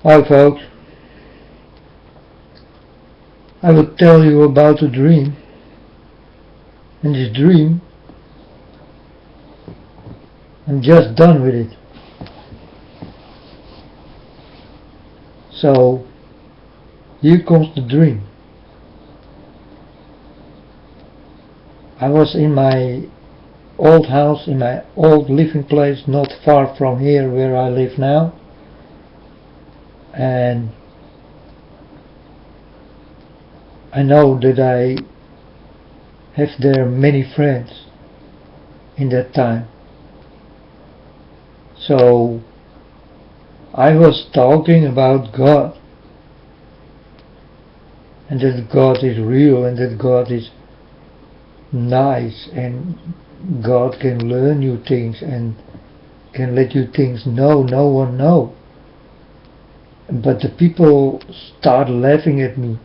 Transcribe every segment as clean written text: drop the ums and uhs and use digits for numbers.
Hi folks, I will tell you about a dream, and this dream, I'm just done with it. So, here comes the dream. I was in my old house, in my old living place, not far from here where I live now, and I know that I have there many friends in that time. So I was talking about God, and that God is real, and that God is nice, and God can learn you things and can let you things know no one know. But the people start laughing at me.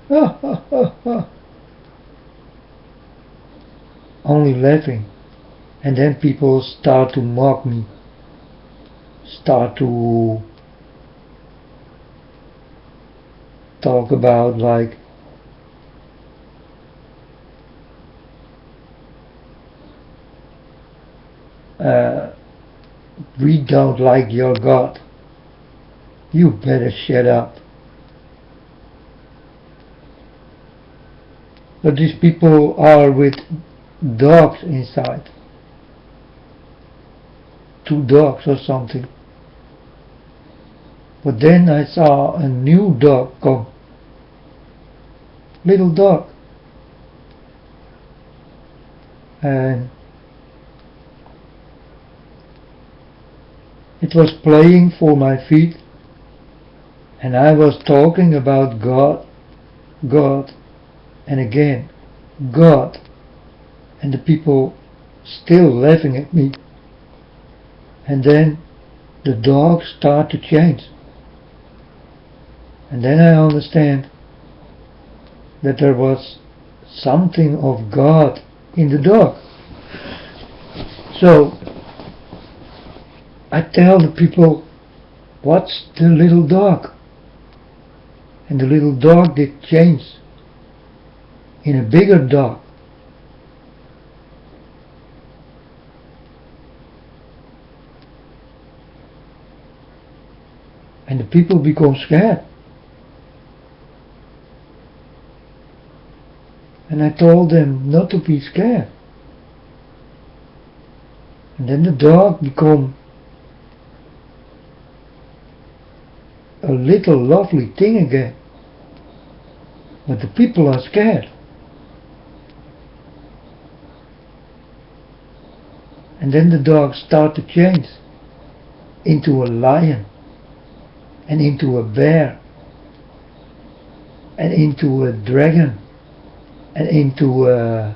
Only laughing. And then people start to mock me. Start to talk about like, we don't like your God. You better shut up. But these people are with dogs inside. 2 dogs or something. But then I saw a new dog come. Little dog. And it was playing for my feet. And I was talking about God, God, and again, God. And the people still laughing at me. And then the dogs start to change. And then I understand that there was something of God in the dog. So I tell the people, what's the little dog? And the little dog did change in a bigger dog. And the people become scared. And I told them not to be scared. And then the dog become a little lovely thing again. But the people are scared. And then the dog start to change into a lion, and into a bear, and into a dragon, and into a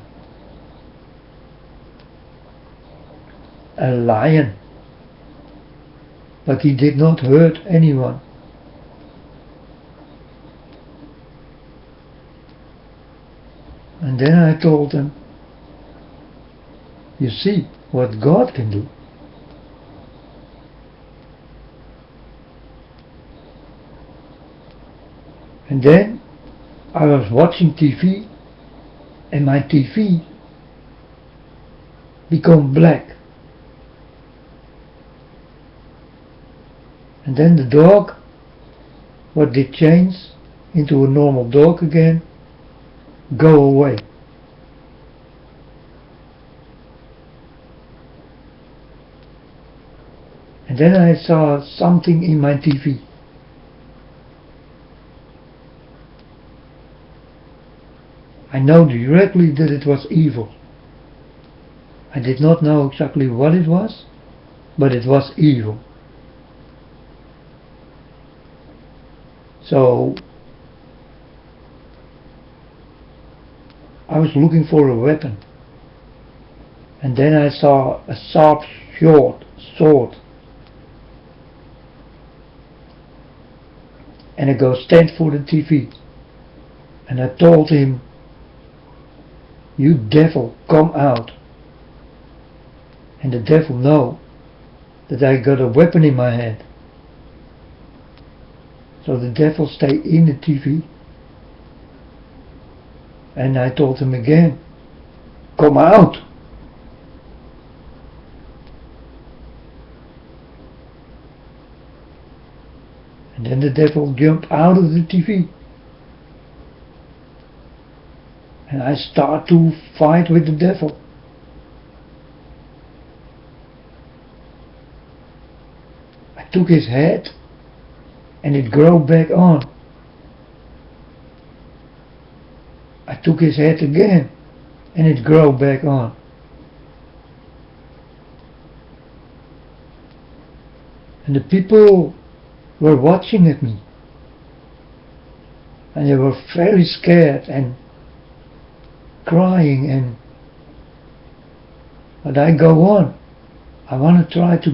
lion. But he did not hurt anyone. And then I told them, you see what God can do. And then I was watching TV, and my TV became black. And then the dog, what did change into a normal dog again, go away. And then I saw something in my TV. I know directly that it was evil. I did not know exactly what it was, but it was evil. So I was looking for a weapon. And then I saw a sharp sword. And I go stand for the TV. And I told him, you devil, come out. And the devil know that I got a weapon in my hand. So the devil stayed in the TV. And I told him again, come out. And then the devil jumped out of the TV. And I start to fight with the devil. I took his head and it grew back on. I took his head again and it grew back on. And the people were watching at me. And they were very scared and crying, but I go on. I want to try to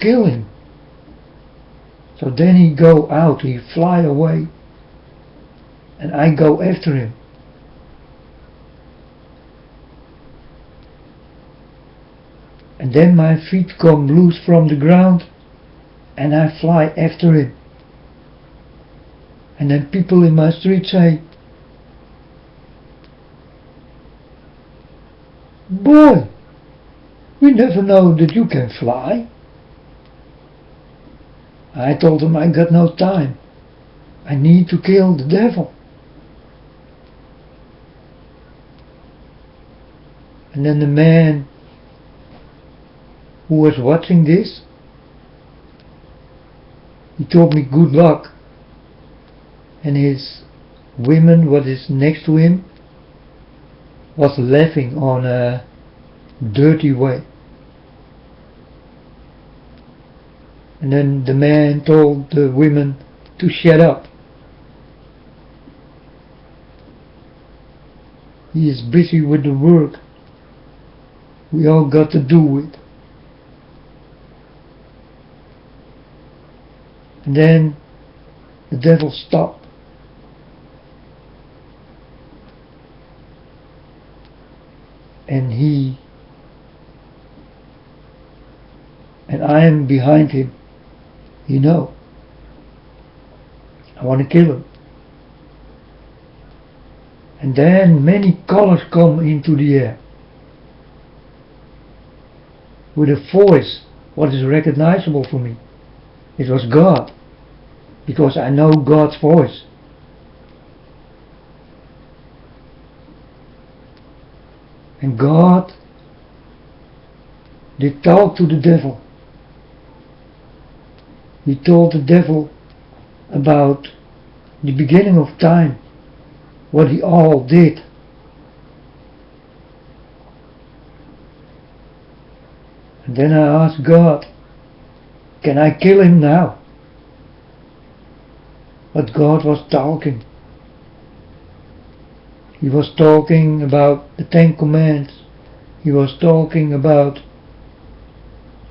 kill him. So then he go out, he fly away, and I go after him. And then my feet come loose from the ground and I fly after him. And then people in my street say, boy, we never know that you can fly. I told them I got no time. I need to kill the devil. And then the man who was watching this, he told me good luck. And his woman, what is next to him, was laughing on a dirty way. And then the man told the women to shut up. He is busy with the work we all got to do with. And then the devil stopped. And I am behind him, you know. I want to kill him. And then many colors come into the air. With a voice, what is recognizable for me. It was God. Because I know God's voice. And God did talk to the devil. He told the devil about the beginning of time, what he all did. And then I asked God, can I kill him now? But God was talking. He was talking about the 10 Commandments. He was talking about,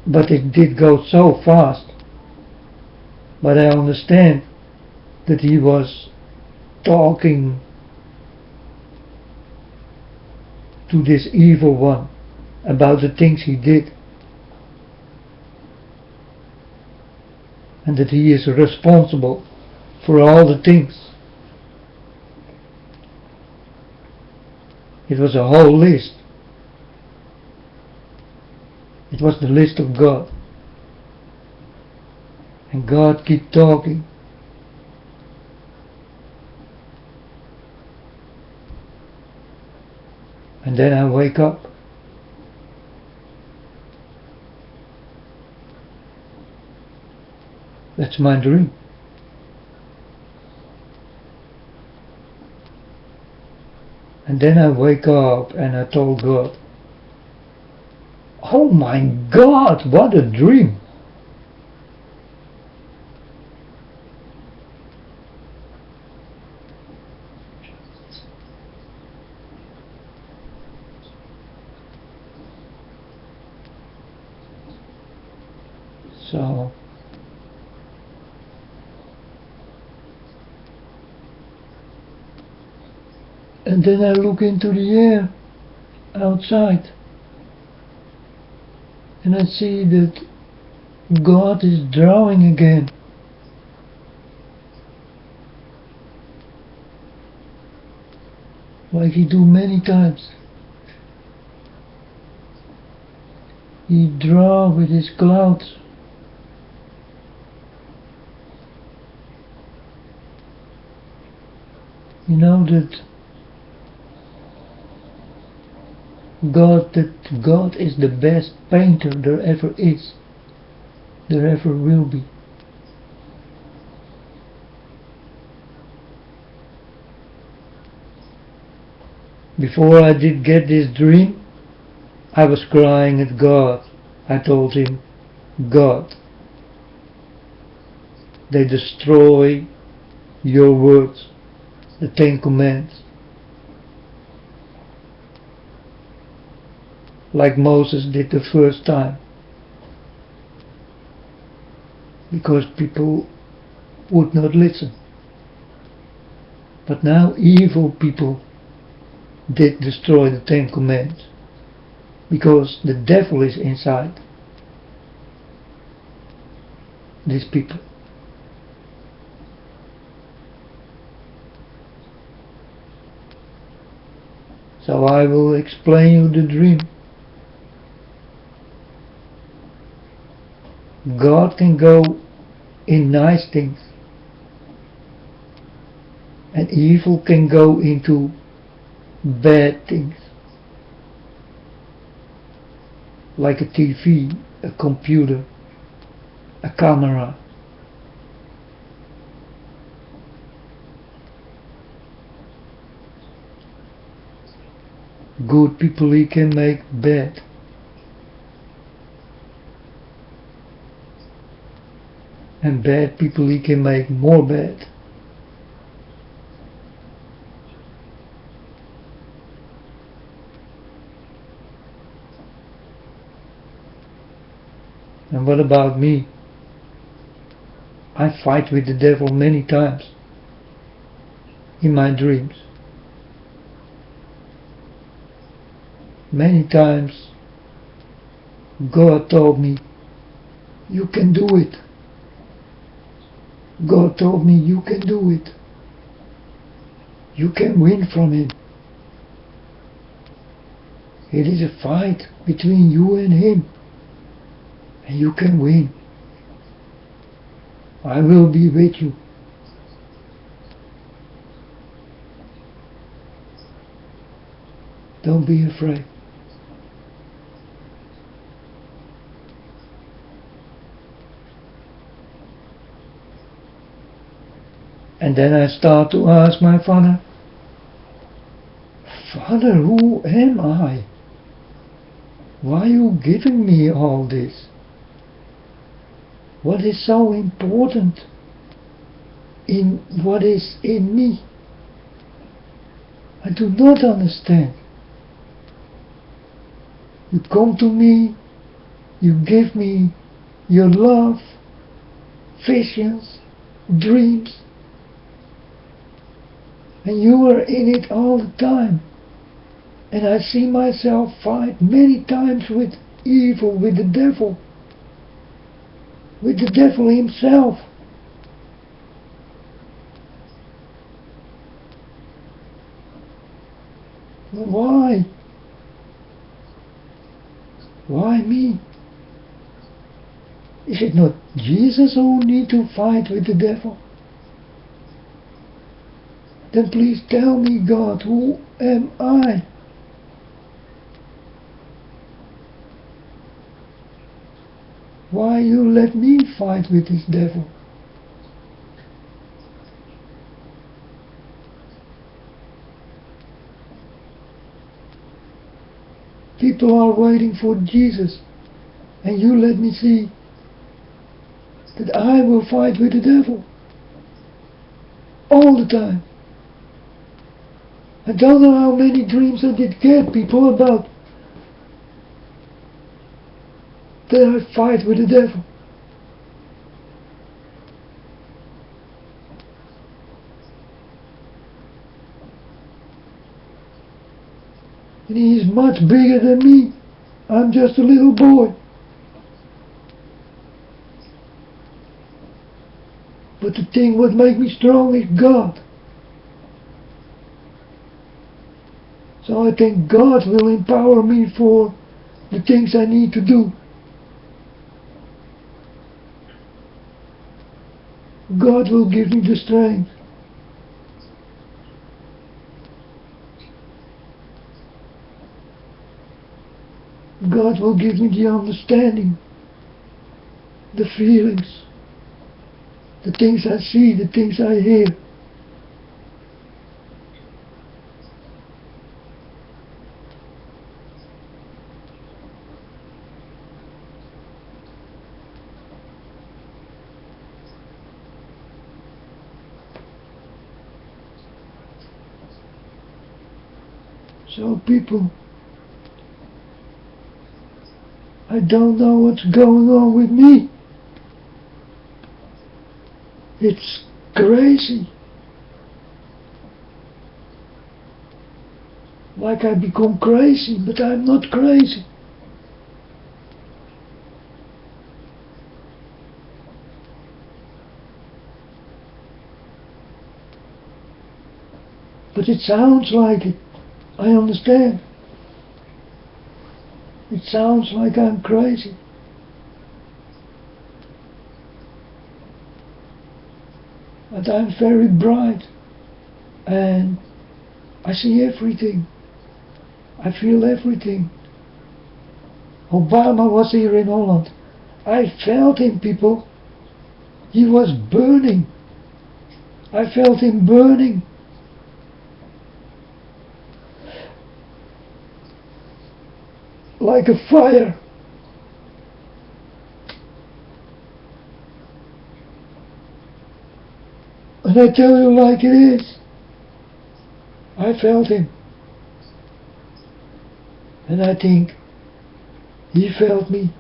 but it did go so fast. But I understand that he was talking to this evil one about the things he did. And that he is responsible for all the things. It was a whole list. It was the list of God. And God kept talking. And then I wake up. That's my dream. And then I wake up and I told God, oh my God, what a dream. So and then I look into the air outside and I see that God is drawing again. like he do many times. He draw with his clouds. You know that God is the best painter there ever is, there ever will be. Before I did get this dream, I was crying at God. I told him, God, they destroy your words, the Ten Commandments, like Moses did the first time, because people would not listen. But now evil people did destroy the Ten Commandments, because the devil is inside these people. So I will explain you the dream. God can go in nice things, and evil can go into bad things, like a TV, a computer, a camera. Good people he can make bad, and bad people he can make more bad. And what about me? I fight with the devil many times in my dreams. Many times God told me, you can do it. God told me, you can do it. You can win from him. It is a fight between you and him, and you can win. I will be with you. Don't be afraid. And then I start to ask my father, Father, who am I? Why are you giving me all this? What is so important in what is in me? I do not understand. You come to me, you give me your love, visions, dreams, and you are in it all the time. And I see myself fight many times with evil, with the devil himself. Why? Why me? Is it not Jesus who need to fight with the devil? Then please tell me, God, who am I? Why you let me fight with this devil? People are waiting for Jesus, and you let me see that I will fight with the devil all the time. I don't know how many dreams I did get people about that I fight with the devil. And he is much bigger than me. I'm just a little boy. But the thing what makes me strong is God. So I think God will empower me for the things I need to do. God will give me the strength. God will give me the understanding, the feelings, the things I see, the things I hear. So people, I don't know what's going on with me. It's crazy. Like I become crazy, but I'm not crazy. But it sounds like it. I understand. It sounds like I'm crazy. But I'm very bright. And I see everything. I feel everything. Obama was here in Holland. I felt him, people. He was burning. I felt him burning. Like a fire. And I tell you like it is. I felt him. And I think he felt me.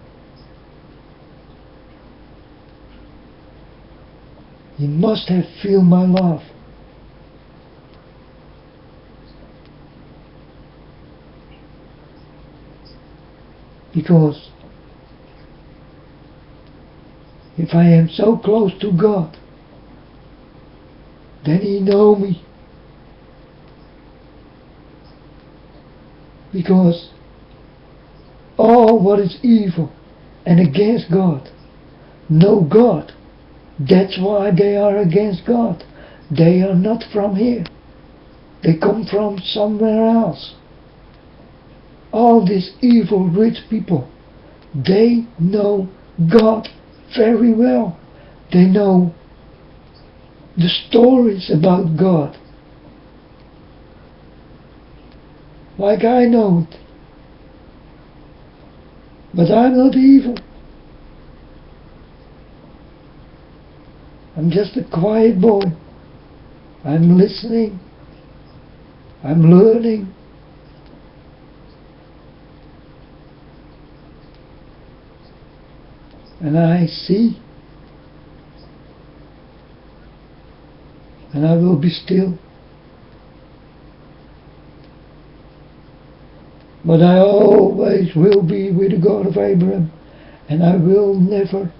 He must have felt my love. Because if I am so close to God, then He knows me. Because all what is evil and against God know God. That's why they are against God. They are not from here. They come from somewhere else. All these evil rich people, they know God very well. They know the stories about God. Like I know it. But I'm not evil. I'm just a quiet boy. I'm listening. I'm learning. And I see. And I will be still. But I always will be with the God of Abraham. And I will never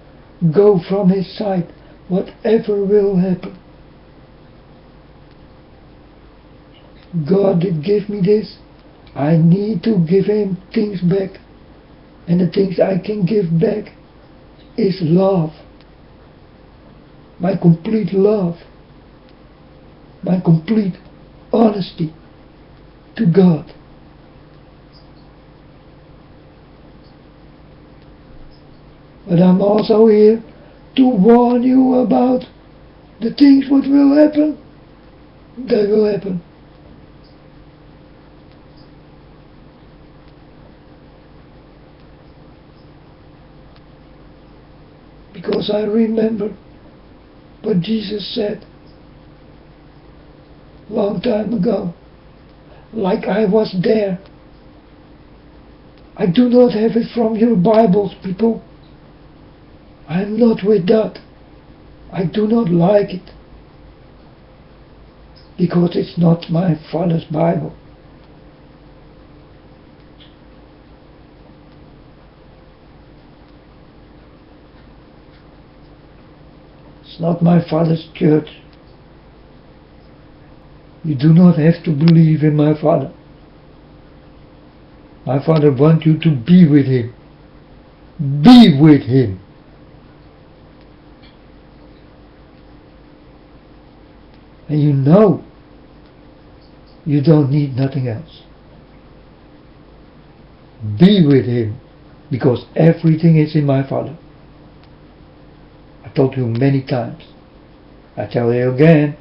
go from His side, whatever will happen. God did give me this. I need to give Him things back. And the things I can give back is love. My complete love. My complete honesty to God. But I'm also here to warn you about the things what will happen. They will happen. Because I remember what Jesus said long time ago, like I was there. I do not have it from your Bibles, people. I am not with that. I do not like it. Because it's not my Father's Bible. It's not my Father's church. You do not have to believe in my Father. My Father wants you to be with Him. Be with Him. And you know you don't need nothing else. Be with Him, because everything is in my Father. I told you many times. I tell you again,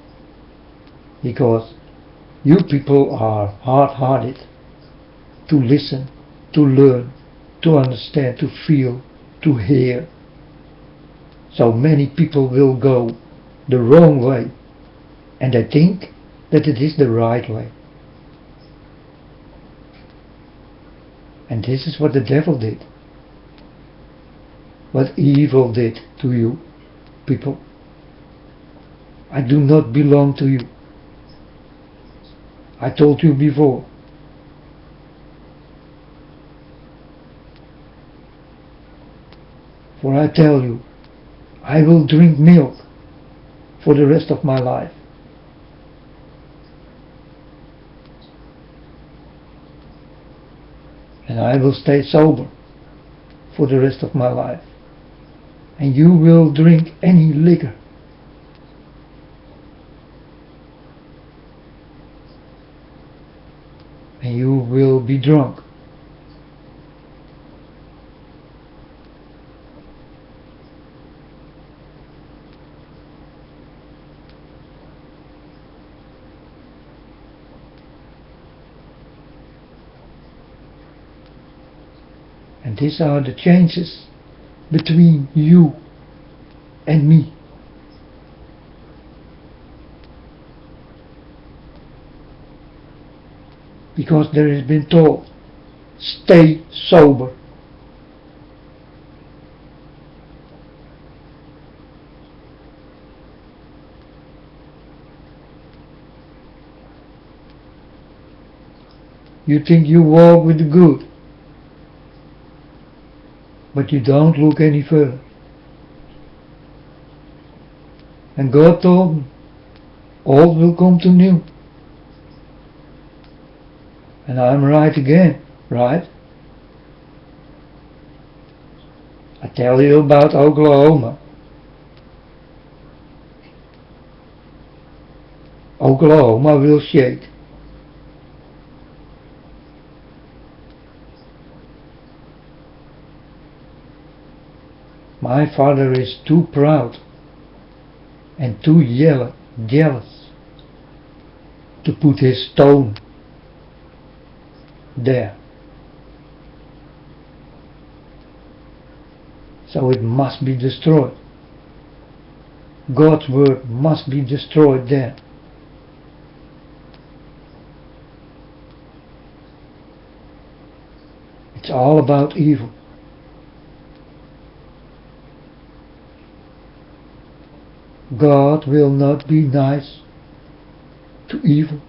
because you people are hard-hearted to listen, to learn, to understand, to feel, to hear. So many people will go the wrong way, and they think that it is the right way. And this is what the devil did. What evil did to you people. I do not belong to you. I told you before. For I tell you, I will drink milk for the rest of my life. And I will stay sober for the rest of my life. And you will drink any liquor. And you will be drunk. And these are the changes between you and me. Because there has been told, stay sober. You think you walk with the good, but you don't look any further. And God told me, all will come to new. And I'm right again, right? I tell you about Oklahoma. Oklahoma will shake. My father is too proud and too jealous to put his stone there. So it must be destroyed. God's word must be destroyed there. It's all about evil. God will not be nice to evil.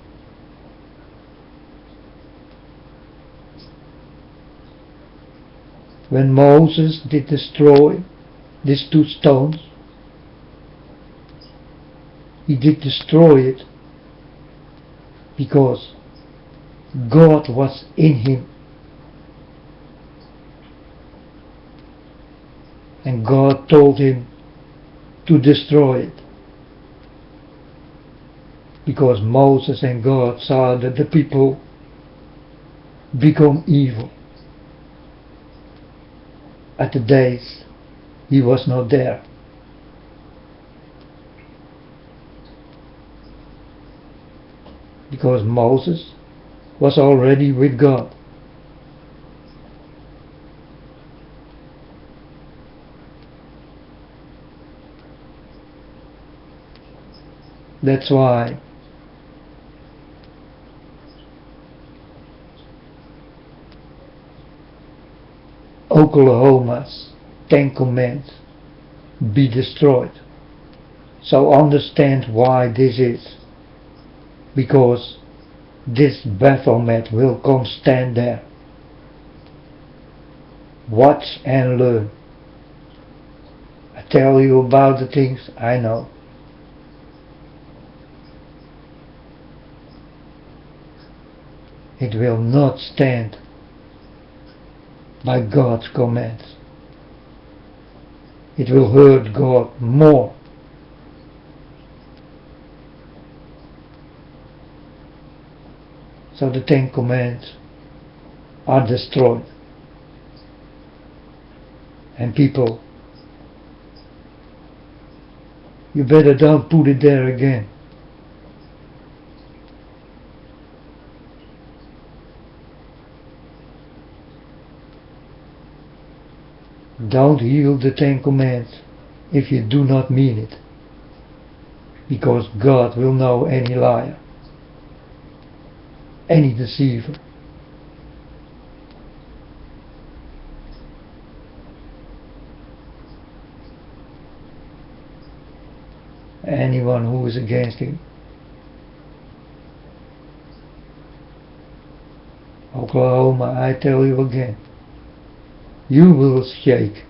When Moses did destroy these two stones, he did destroy it because God was in him. And God told him to destroy it. Because Moses and God saw that the people become evil. At the days he was not there. Because Moses was already with God. That's why Oklahoma's 10 Commandments be destroyed. So understand why this is. Because this Baphomet will come stand there. Watch and learn. I tell you about the things I know. It will not stand by God's commands. It will hurt God more. So the 10 Commandments are destroyed. And people, you better don't put it there again. Don't heal the 10 Commandments if you do not mean it, because God will know any liar, any deceiver. Anyone who is against him. Oklahoma, I tell you again, you will shake,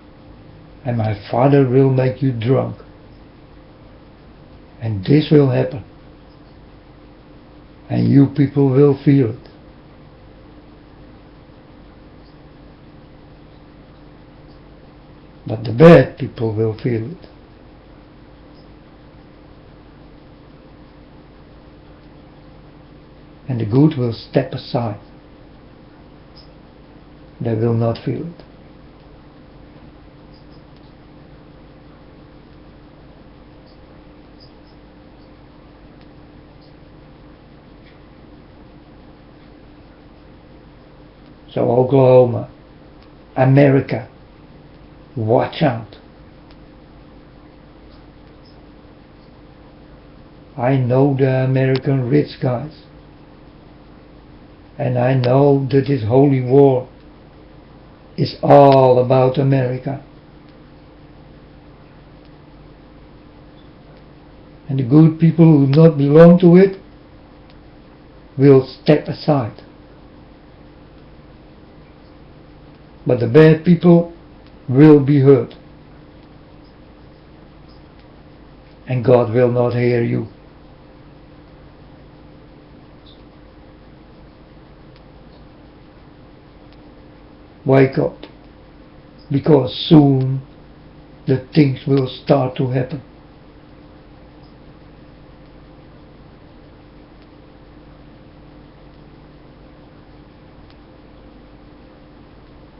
and my Father will make you drunk. And this will happen. And you people will feel it. But the bad people will feel it. And the good will step aside. They will not feel it. So Oklahoma, America, watch out. I know the American rich guys. And I know that this holy war is all about America. And the good people who do not belong to it will step aside. But the bad people will be hurt. And God will not hear you. Wake up, because soon the things will start to happen.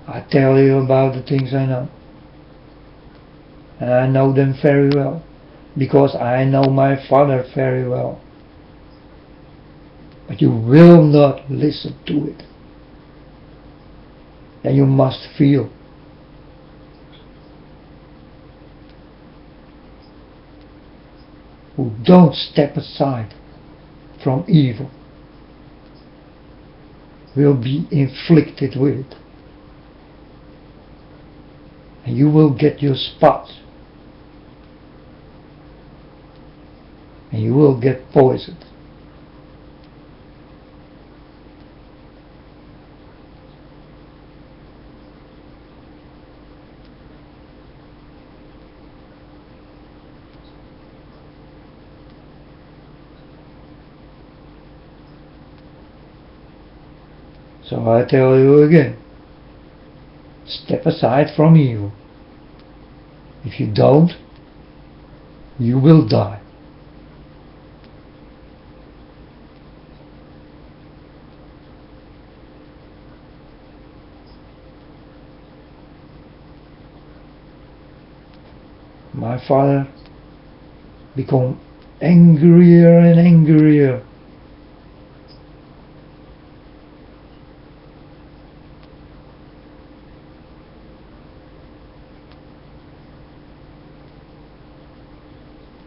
I tell you about the things I know. And I know them very well, because I know my Father very well. But you will not listen to it. And you must feel. Who don't step aside from evil will be inflicted with it. And you will get your spots. And you will get poisoned. So I tell you again, step aside from evil. If you don't, you will die. My Father became angrier and angrier.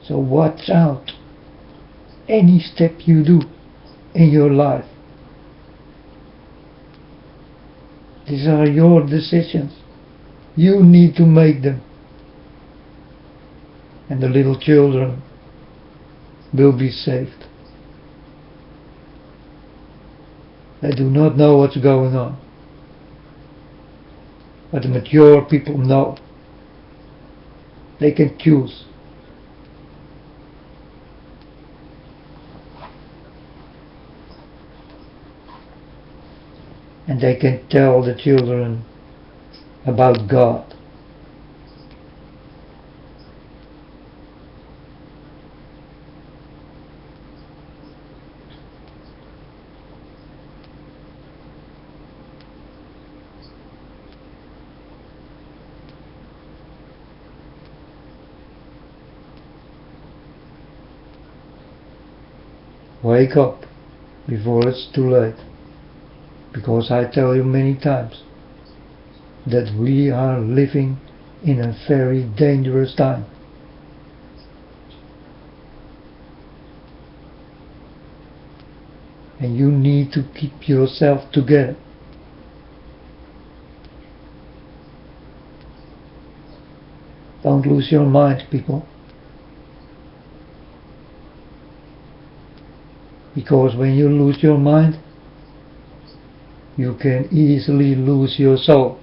So watch out. Any step you do in your life. These are your decisions. You need to make them. And the little children will be saved. They do not know what's going on. But the mature people know. They can choose. And they can tell the children about God. Wake up before it's too late, because I tell you many times that we are living in a very dangerous time. And you need to keep yourself together. Don't lose your mind, people. Because when you lose your mind, you can easily lose your soul.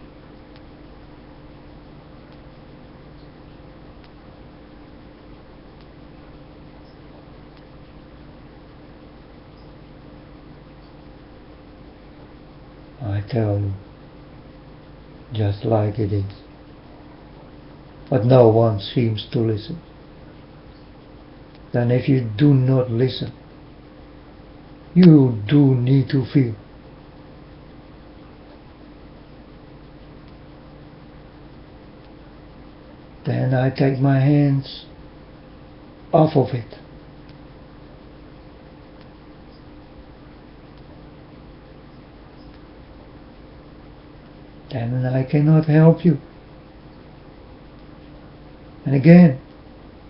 I tell you, just like it is. But no one seems to listen. Then if you do not listen, you do need to feel. Then I take my hands off of it. Then I cannot help you. And again,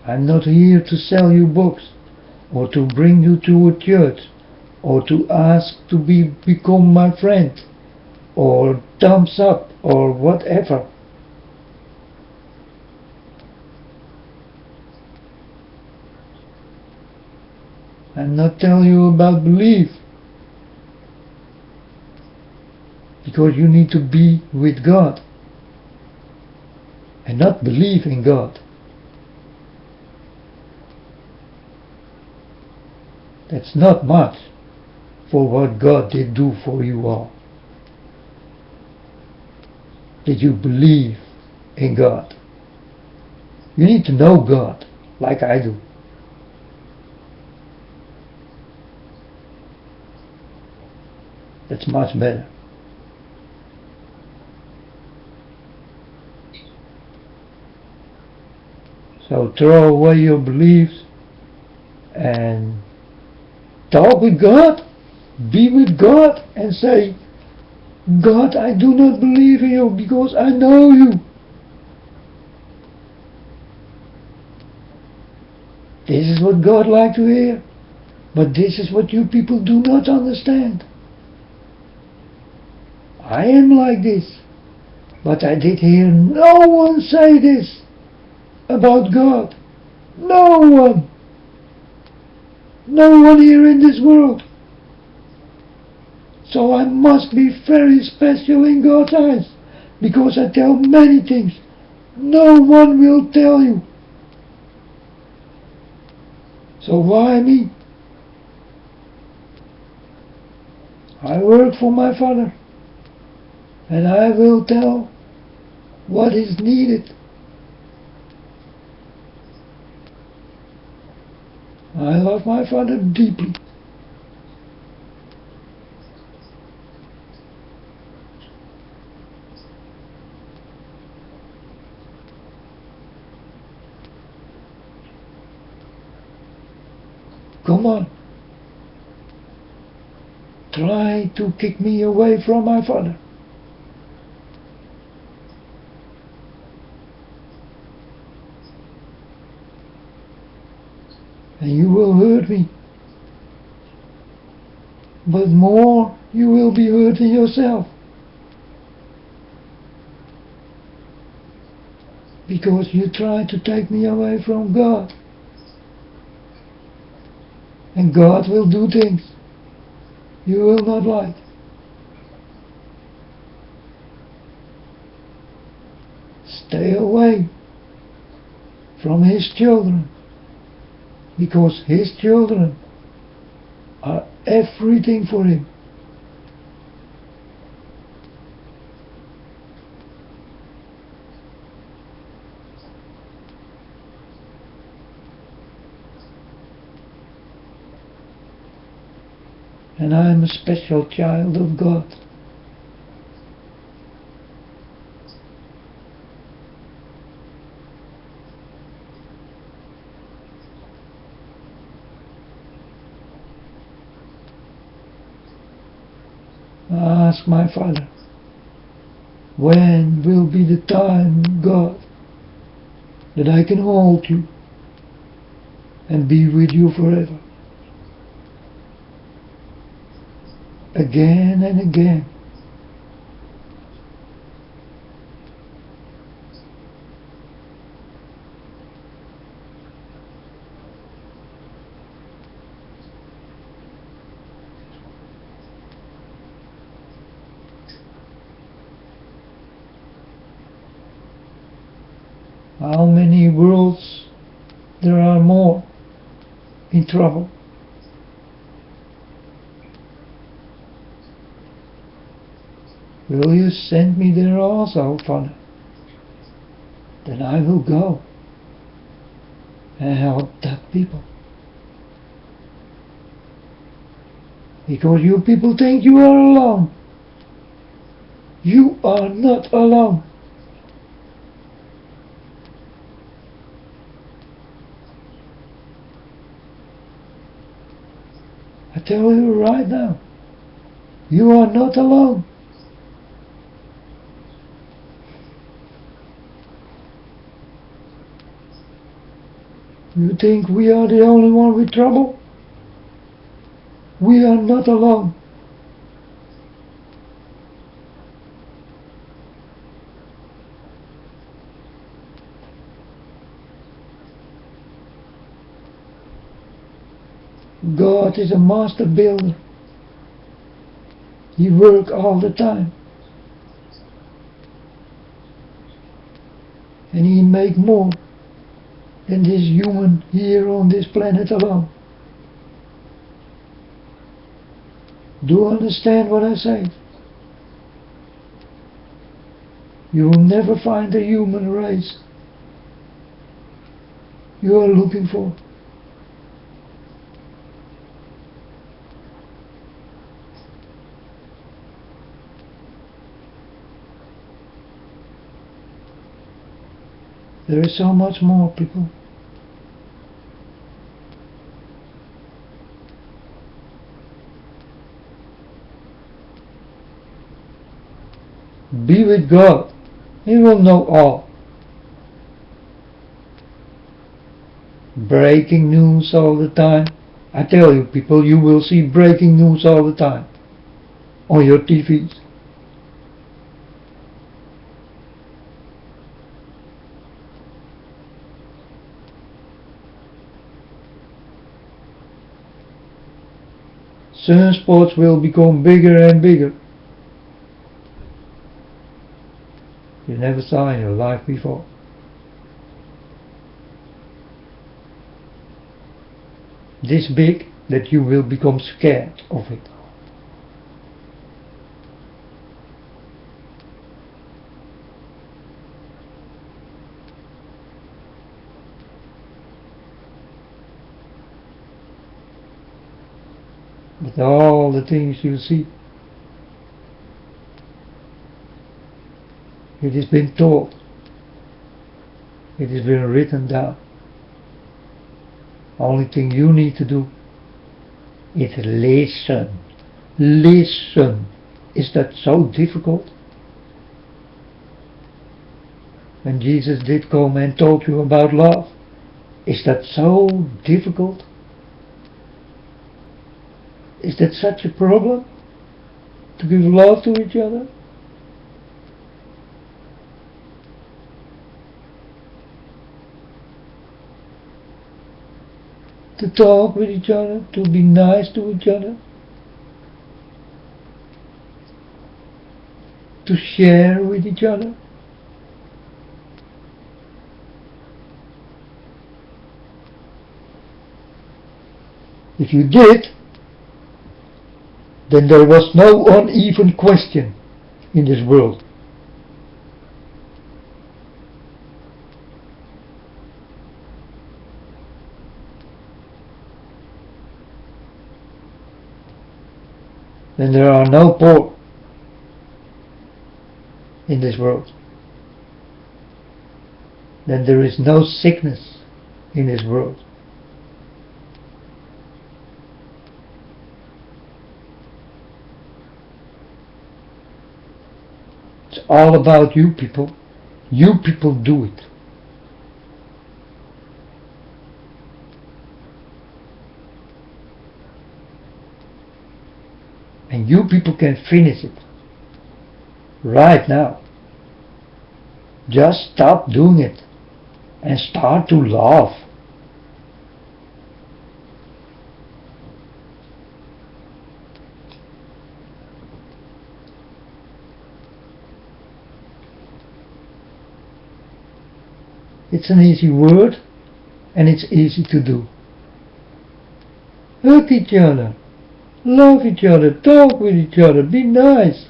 I'm not here to sell you books, or to bring you to a church, or to ask to become my friend, or thumbs up, or whatever. I'm not telling you about belief, because you need to be with God and not believe in God. That's not much for what God did do for you all. Did you believe in God? You need to know God, like I do. That's much better. So throw away your beliefs and talk with God, be with God, and say, God, I do not believe in you because I know you. This is what God likes to hear, but this is what you people do not understand. I am like this, but I did hear no one say this about God. No one. No one here in this world. So I must be very special in God's eyes, because I tell many things no one will tell you. So why me? I work for my Father, and I will tell what is needed. I love my Father deeply. Come on. Try to kick me away from my Father. And you will hurt me. But more, you will be hurting yourself. Because you try to take me away from God. And God will do things you will not like. Stay away from His children, because His children are everything for Him. and I am a special child of God. I ask my Father, when will be the time, God, that I can hold you and be with you forever? Again and again. How many worlds there are more in trouble? Will you send me there also, Father? Then I will go and help that people. Because you people think you are alone. You are not alone. I tell you right now, you are not alone. You think we are the only one with trouble? We are not alone. God is a master builder. He works all the time. And He make more than this human here on this planet alone. Do you understand what I say? You will never find a human race you are looking for. There is so much more, people. Be with God. He will know all. Breaking news all the time. I tell you, people, you will see breaking news all the time on your TVs. Sunspots will become bigger and bigger. You never saw in your life before. This big that you will become scared of it. But all the things you see, it has been taught, it has been written down. Only thing you need to do is listen. Listen. Is that so difficult? When Jesus did come and told you about love, is that so difficult? Is that such a problem? To give love to each other? To talk with each other? To be nice to each other? To share with each other? If you did, then there was no uneven question in this world. then there are no poor in this world. Then there is no sickness in this world. It's all about you people. You people do it. And you people can finish it right now. Just stop doing it and start to laugh. It's an easy word and it's easy to do. Hug each other, love each other, talk with each other, be nice.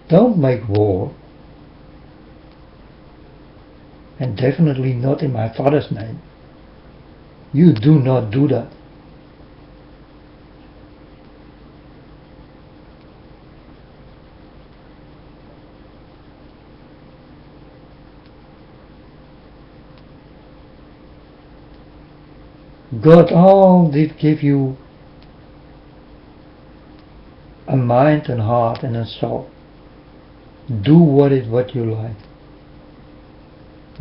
Don't make war. And definitely not in my Father's name. You do not do that. God all did give you a mind and heart and a soul. Do what you like.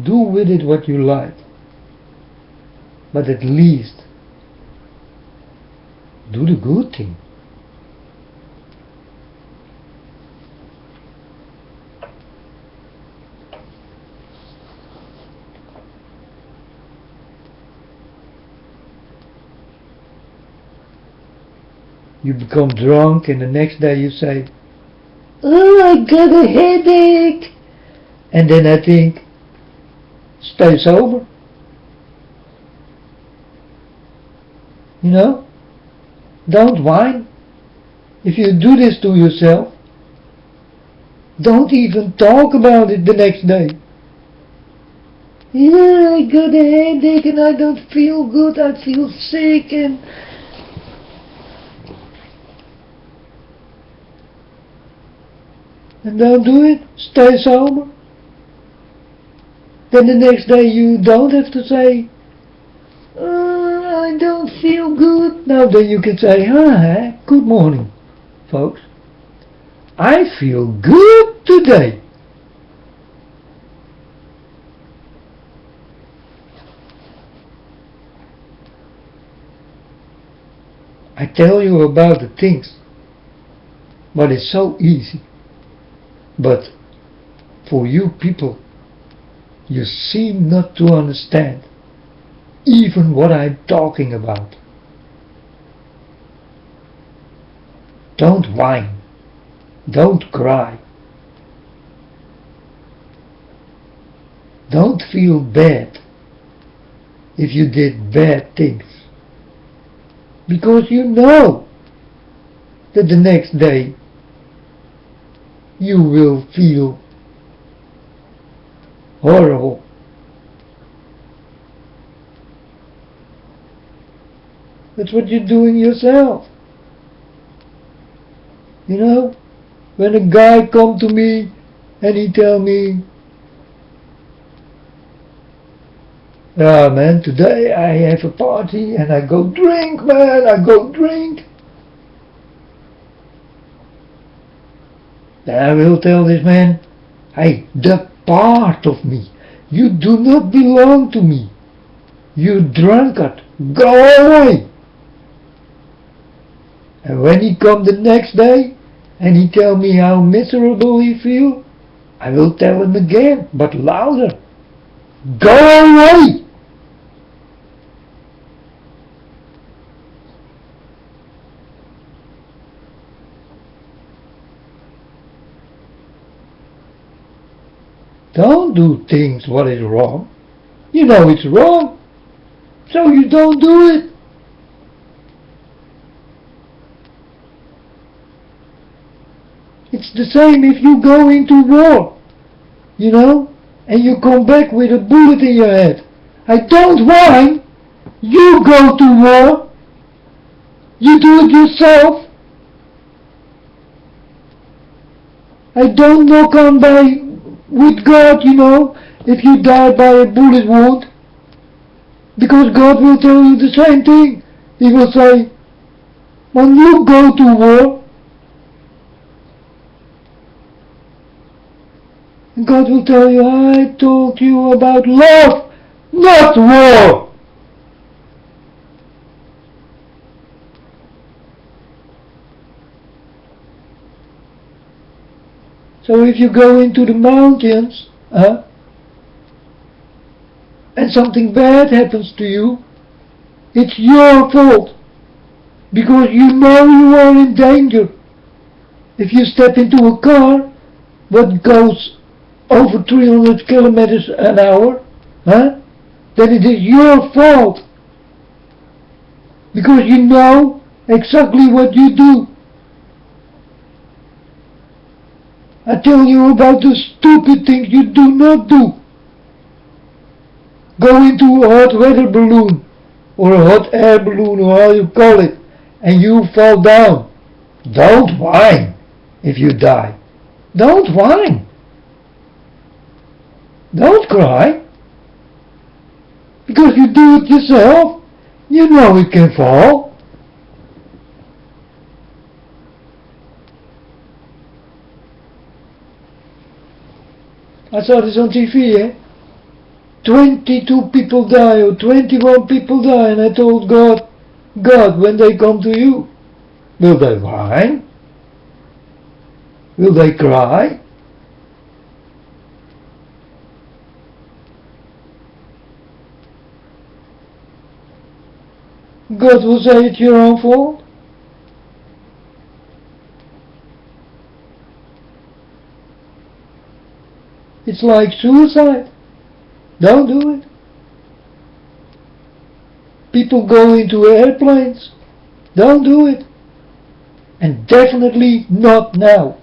Do with it what you like. But at least do the good thing. You become drunk and the next day you say, "Oh, I got a headache." And then I think, stay sober. You know? Don't whine. If you do this to yourself, don't even talk about it the next day. Yeah, I got a headache and I don't feel good, I feel sick and... And don't do it. Stay sober. Then the next day you don't have to say, I don't feel good. Now then you can say, hi, good morning, folks. I feel good today. I tell you about the things, but it's so easy. But for you people, you seem not to understand even what I'm talking about. Don't whine. Don't cry. Don't feel bad if you did bad things. Because you know that the next day you will feel horrible. That's what you're doing yourself. You know, when a guy come to me and he tell me, "Ah man, today I have a party and I go drink, man, I go drink." Then I will tell this man, "Hey, depart of me. You do not belong to me. You drunkard, go away." And when he come the next day and he tell me how miserable he feel, I will tell him again, but louder, "Go away." Don't do things what is wrong. You know it's wrong, so you don't do it. It's the same if you go into war, you know, and you come back with a bullet in your head. I don't whine. You go to war. You do it yourself. I don't knock on by with God, if you die by a bullet wound. Because God will tell you the same thing. He will say, when you go to war, God will tell you, I told you about love, not war. So if you go into the mountains, and something bad happens to you, it's your fault. Because you know you are in danger. If you step into a car that goes over 300 kilometers an hour, then it is your fault. Because you know exactly what you do. I tell you about the stupid things you do not do. Go into a hot weather balloon, or a hot air balloon, or how you call it, and you fall down. Don't whine if you die. Don't whine. Don't cry. Because you do it yourself. You know it can fall. I saw this on TV, 22 people die or 21 people die, and I told God, when they come to you, will they whine? Will they cry? God will say it's your own fault. It's like suicide. Don't do it. People go into airplanes. Don't do it. And definitely not now.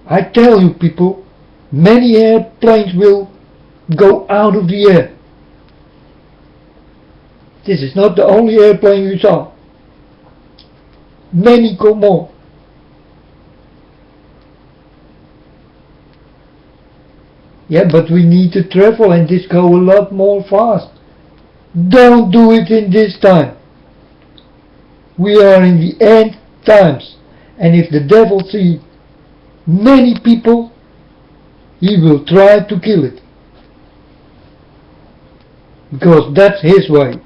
I tell you people, many airplanes will go out of the air. This is not the only airplane you saw. Many more. Yeah, but we need to travel and this go a lot more fast. Don't do it in this time. We are in the end times. And if the devil sees many people, he will try to kill it. Because that's his way.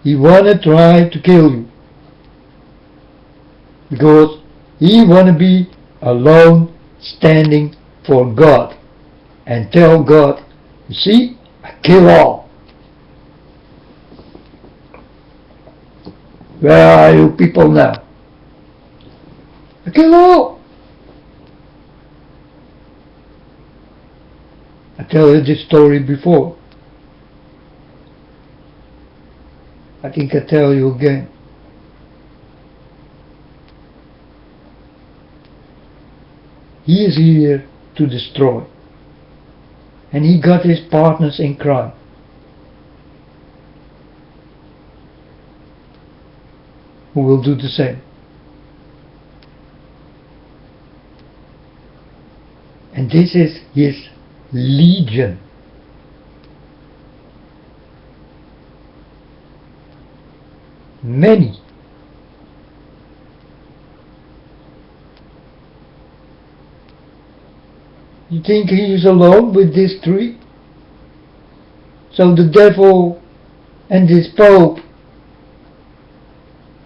He wanna try to kill you. Because he wanna be alone standing for God. And tell God, you see, I kill all. Where are you people now? I kill all. I tell you this story before. I think I tell you again. He is here to destroy. And he got his partners in crime. Who will do the same. And this is his legion. Many. You think he is alone with this tree? So the devil and this pope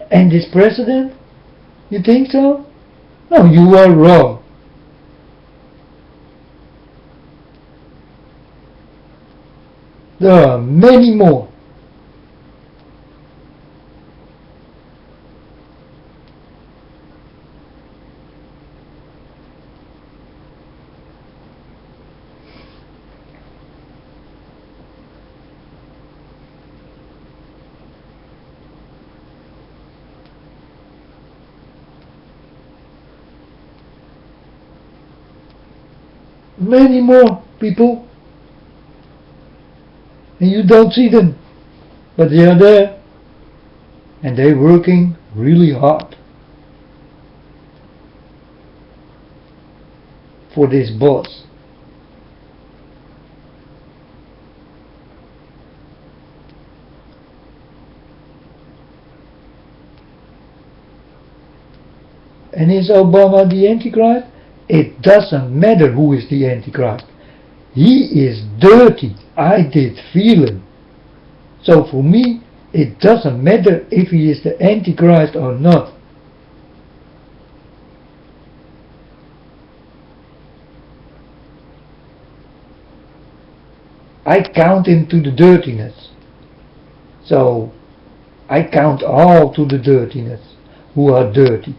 and this president? You think so? No, you are wrong. There are many more. Many more people, and you don't see them, but they are there, and they're working really hard. for this boss. And is Obama the Antichrist? It doesn't matter who is the Antichrist. He is dirty. I did feel him. So for me, it doesn't matter if he is the Antichrist or not. I count him to the dirtiness. So I count all to the dirtiness who are dirty.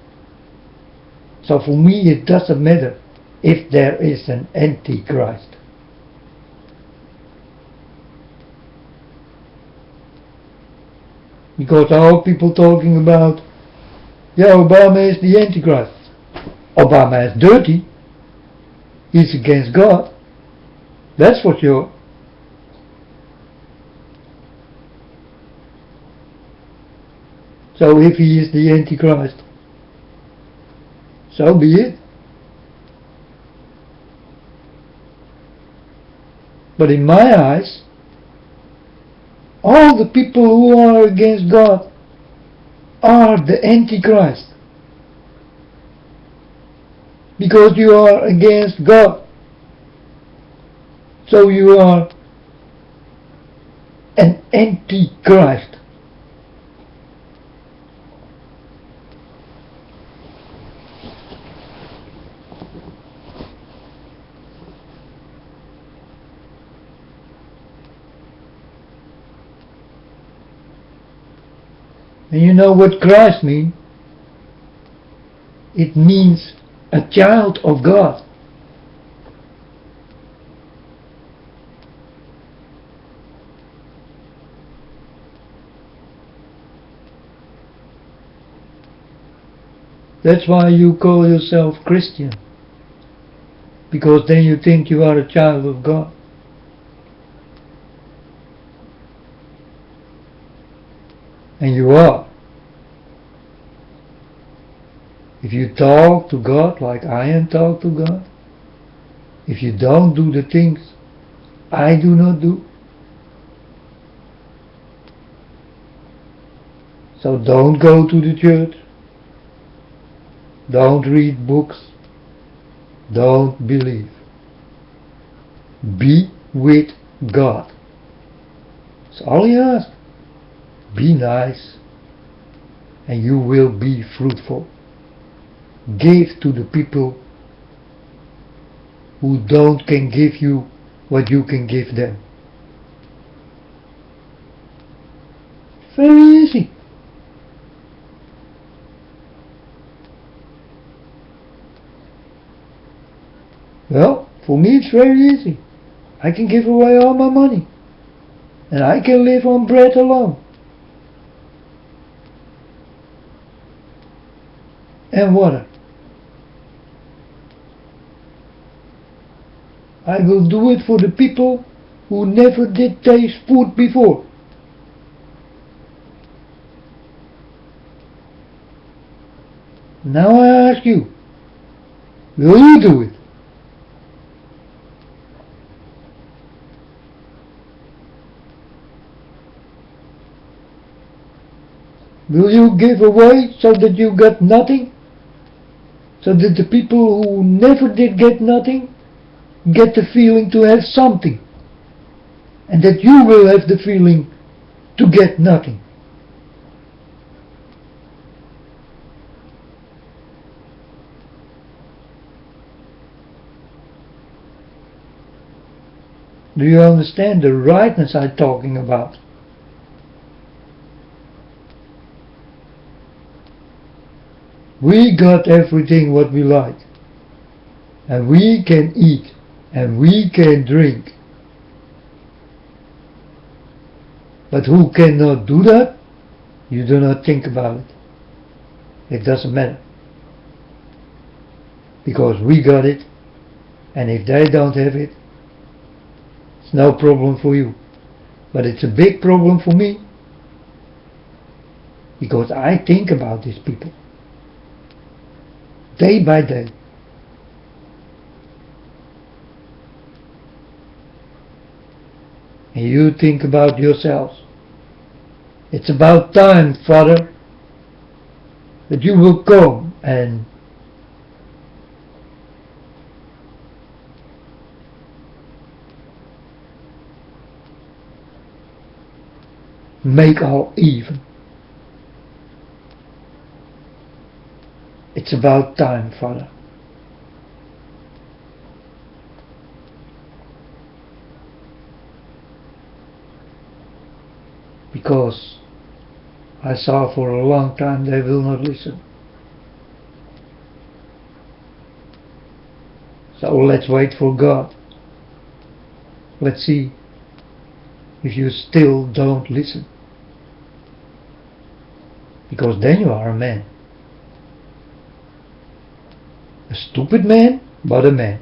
So for me it doesn't matter if there is an Antichrist. Because all people talking about, yeah, Obama is the Antichrist. Obama is dirty. He's against God. That's for sure. So if he is the Antichrist, so be it. But in my eyes, all the people who are against God are the Antichrist. Because you are against God. So you are an Antichrist. And you know what Christ means? It means a child of God. That's why you call yourself Christian. Because then you think you are a child of God. And you are. If you talk to God like I am talk to God, if you don't do the things I do not do, so don't go to the church, don't read books, don't believe. Be with God. That's all he asks. Be nice and you will be fruitful. Give to the people who can give you what you can give them. Very easy. Well, for me it's very easy. I can give away all my money. And I can live on bread alone. And water. I will do it for the people who never did taste food before. Now I ask you, will you do it? Will you give away so that you got nothing? So that the people who never did get nothing get the feeling to have something. And that you will have the feeling to get nothing. Do you understand the rightness I'm talking about? We got everything what we like. And we can eat. And we can drink. But who cannot do that? You do not think about it. It doesn't matter. Because we got it. And if they don't have it, it's no problem for you. But it's a big problem for me. Because I think about these people. Day by day. and you think about yourselves. It's about time, Father, that you will come and make all even. It's about time, Father. Because I saw for a long time they will not listen. So let's wait for God. Let's see if you still don't listen. Because then you are a man. A stupid man, but a man.